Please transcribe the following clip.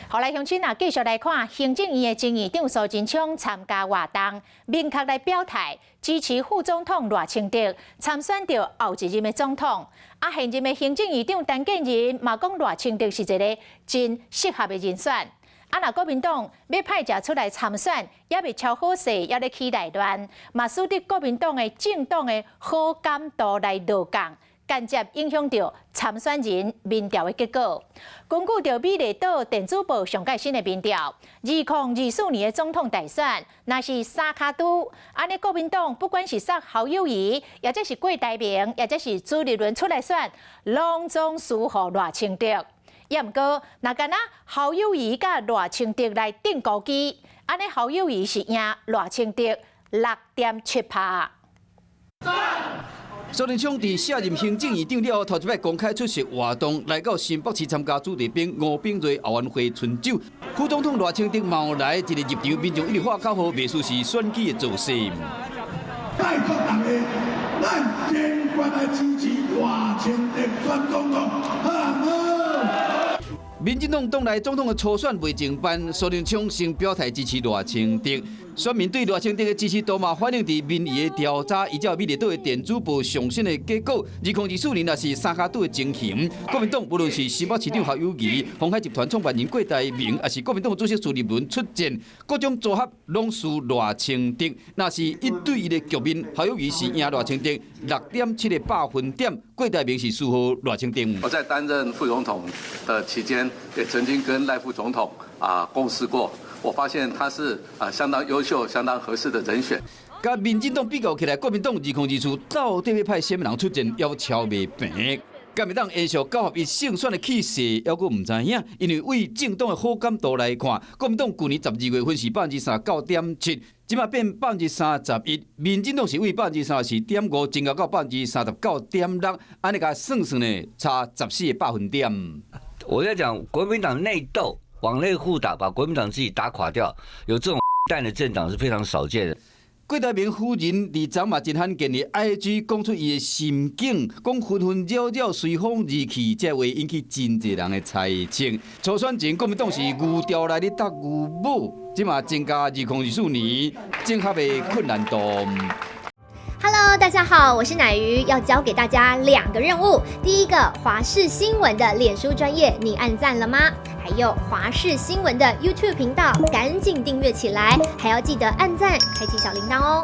后来乡亲啊，继续来看行政院的前院长苏贞昌参加活动，明确来表态支持副总统赖清德参选到后一任的总统。啊，现任的行政院长陈建仁嘛讲赖清德是一个真适合的人选。啊，若国民党要派者出来参选，也未超好势，也咧起内乱，嘛使得国民党的政党的好感度来落降。间接影响到参选人民调的结果。根据着美丽岛电子报上届新的民调，2024年的总统大选，若是三卡都，安尼国民党不管是杀侯友宜，或者是郭台铭，或者是朱立伦出来选，拢总输予赖清德。也毋过，若敢若侯友宜甲赖清德来定高机，安尼侯友宜是赢赖清德6.7%。苏贞昌伫卸任行政院长了后，头一摆公开出席活动，来到新北市参加主题兵吴秉瑞后援会春酒。副总统赖清德嘛来一个入场，民众一直喊口号，袂输是选举的造势。拜托大家，咱坚决来支持赖清德选总统，好唔好？民进党党内总统的初选未正办，苏贞昌先表态支持赖清德。选民对赖清德的支持度嘛反映伫民意的调查，依照美丽岛的电子报上新的结果，2024年也是三卡都的情形。国民党无论是新北市长侯友宜、鸿海集团创办人郭台铭，也是国民党主席朱立伦出战，各种组合拢输赖清德。那是1对1的局面，侯友宜是赢赖清德6.7个百分点，郭台铭是输予赖清德。我在担任副总统的期间，也曾经跟赖副总统共事过。我发现他是相当优秀、相当合适的人选。甲民进党比较起来，国民党2024到底要派什么人出战，要超袂平。国民党延续9合1胜选的气势，还阁唔知影，因为为政党的好感度来看，国民党去年12月份是39.7%，即马变31%，民进党是为34.5%，增加到39.6%，安尼甲算算呢，差14个百分点。我在讲国民党内斗。往内互打，把国民党自己打垮掉，有这种蛋的政党是非常少见的。郭台铭夫人伫昨嘛真罕见的 IG 讲出伊的心境，讲纷纷扰扰随风而去，这话引起真侪人的猜测。初选前国民党是牛调来的搭牛母，即嘛增加2024年整合的困难度。Hello， 大家好，我是乃瑜，要教给大家2个任务。第一个，华视新闻的脸书专页，你按赞了吗？还有华视新闻的 YouTube 频道，赶紧订阅起来，还要记得按赞，开启小铃铛哦。